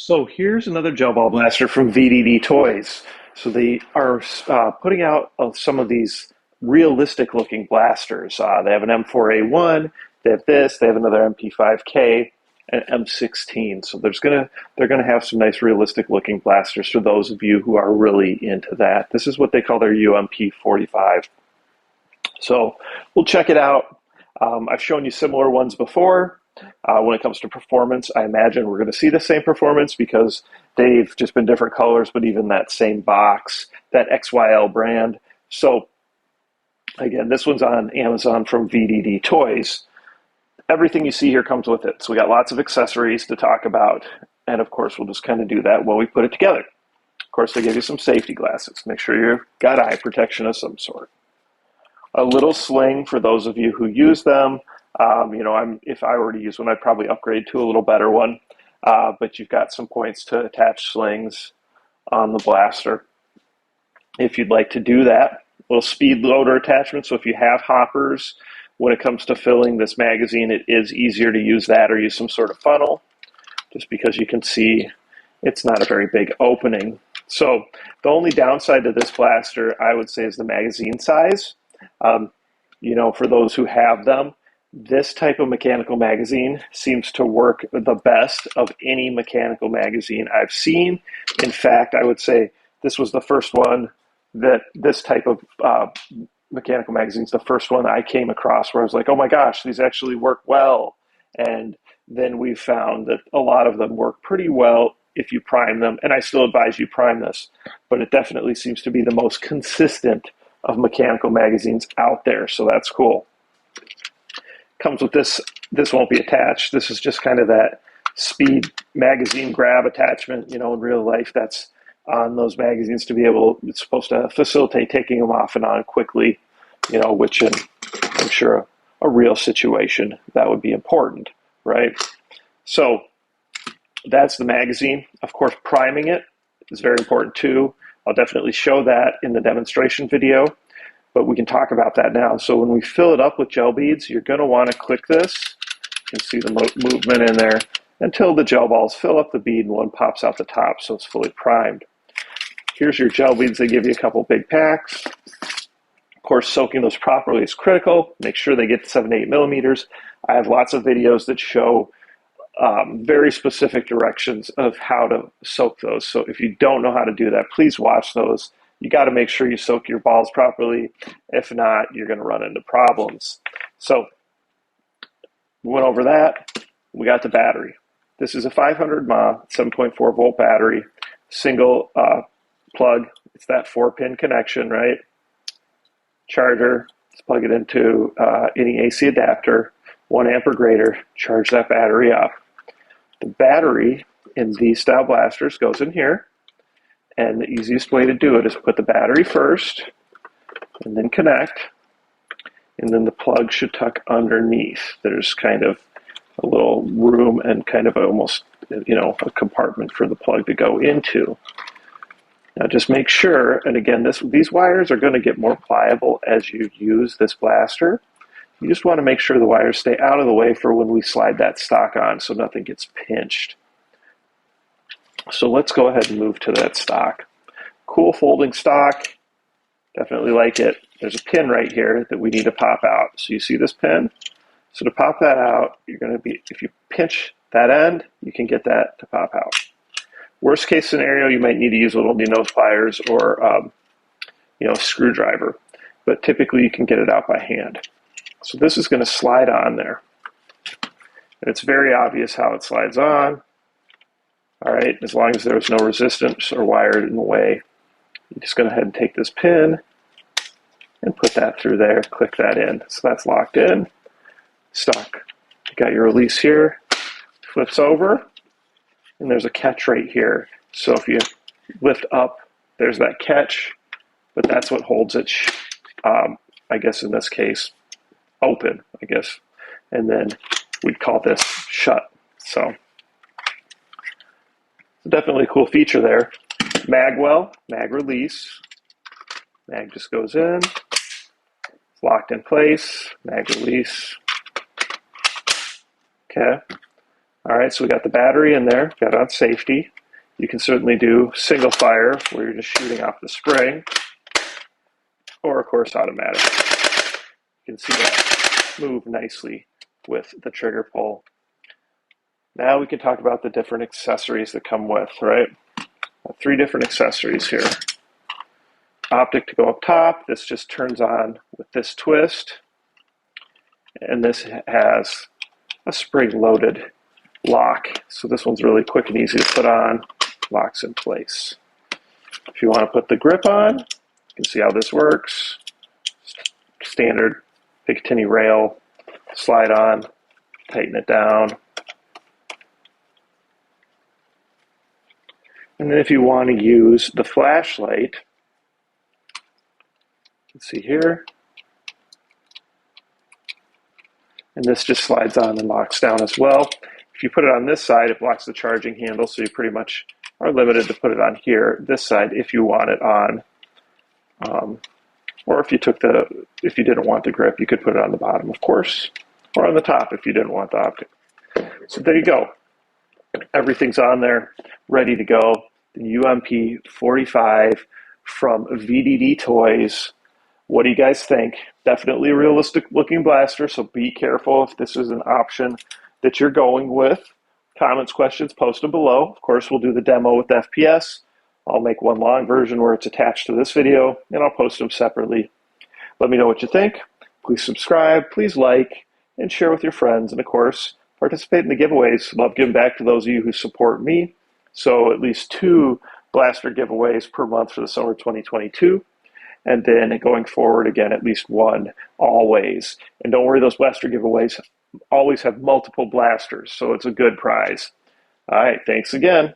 So here's another gel ball blaster from VDD Toys. So they are putting out some of these realistic looking blasters. They have an M4A1, they have this, they have another MP5K, and M16. So they're gonna have some nice realistic looking blasters for those of you who are really into that. This is what they call their UMP45. So we'll check it out. I've shown you similar ones before. When it comes to performance, I imagine we're going to see the same performance because they've just been different colors, but even that same box, that XYL brand. So again, this one's on Amazon from VDD Toys. Everything you see here comes with it. So we got lots of accessories to talk about. And of course, we'll just kind of do that while we put it together. Of course, they give you some safety glasses. Make sure you've got eye protection of some sort. A little sling for those of you who use them. If I were to use one, I'd probably upgrade to a little better one. But you've got some points to attach slings on the blaster if you'd like to do that. A little speed loader attachment. So if you have hoppers, when it comes to filling this magazine, it is easier to use that or use some sort of funnel, just because you can see it's not a very big opening. So the only downside to this blaster, I would say, is the magazine size. For those who have them, this type of mechanical magazine seems to work the best of any mechanical magazine I've seen. In fact, I would say this was the first one that this type of mechanical magazines, the first one I came across where I was like, oh my gosh, these actually work well. And then we found that a lot of them work pretty well if you prime them. And I still advise you prime this, but it definitely seems to be the most consistent of mechanical magazines out there. So that's cool. Comes with this. This won't be attached. This is just kind of that speed magazine grab attachment. In real life, that's on those magazines to be able, it's supposed to facilitate taking them off and on quickly, which I'm sure a real situation that would be important, right? So that's the magazine. Of course, priming it is very important too. I'll definitely show that in the demonstration video, but we can talk about that now. So when we fill it up with gel beads, you're going to want to click this. You can see the movement in there until the gel balls fill up the bead and one pops out the top, so it's fully primed. Here's your gel beads. They give you a couple big packs. Of course, soaking those properly is critical. Make sure they get to 7 to 8 millimeters. I have lots of videos that show very specific directions of how to soak those. So if you don't know how to do that, please watch those. You got to make sure you soak your balls properly. If not, you're going to run into problems. So we went over that. We got the battery. This is a 500 mAh, 7.4 volt battery, single plug. It's that 4-pin connection, right? Charger. Let's plug it into any AC adapter, 1 amp or greater. Charge that battery up. The battery in these style blasters goes in here, and the easiest way to do it is put the battery first and then connect, and then the plug should tuck underneath. There's kind of a little room and kind of almost a compartment for the plug to go into. Now just make sure, and again, these wires are going to get more pliable as you use this blaster. You just want to make sure the wires stay out of the way for when we slide that stock on so nothing gets pinched. So let's go ahead and move to that stock. Cool folding stock. Definitely like it. There's a pin right here that we need to pop out. So you see this pin? So to pop that out, if you pinch that end, you can get that to pop out. Worst case scenario, you might need to use little nose pliers or a screwdriver, but typically you can get it out by hand. So this is going to slide on there. And it's very obvious how it slides on. All right, as long as there's no resistance or wire in the way, you're just going to go ahead and take this pin and put that through there, click that in. So that's locked in, stuck. You got your release here, flips over, and there's a catch right here. So if you lift up, there's that catch, but that's what holds it, I guess in this case, open, I guess. And then we'd call this shut. So definitely a cool feature there. Mag release. Mag just goes in, it's locked in place, mag release. Okay. All right, so we got the battery in there, got it on safety. You can certainly do single fire where you're just shooting off the spring, or of course automatic. You can see that move nicely with the trigger pull. Now we can talk about the different accessories that come with, right? 3 different accessories here. Optic to go up top. This just turns on with this twist. And this has a spring-loaded lock. So this one's really quick and easy to put on. Locks in place. If you want to put the grip on, you can see how this works. Standard Picatinny rail. Slide on, tighten it down. And then if you want to use the flashlight, you can see here. And this just slides on and locks down as well. If you put it on this side, it blocks the charging handle, so you pretty much are limited to put it on here. This side, if you want it on, or if you didn't want the grip, you could put it on the bottom, of course, or on the top if you didn't want the optic. So there you go. Everything's on there, ready to go. The UMP45 from VDD Toys. What do you guys think? Definitely a realistic looking blaster, so be careful if this is an option that you're going with. Comments, questions, post them below. Of course, we'll do the demo with FPS. I'll make one long version where it's attached to this video, and I'll post them separately. Let me know what you think. Please subscribe, please like, and share with your friends. And of course, participate in the giveaways. Love giving back to those of you who support me. So at least 2 blaster giveaways per month for the summer 2022. And then going forward, again, at least 1 always. And don't worry, those blaster giveaways always have multiple blasters, so it's a good prize. All right, thanks again.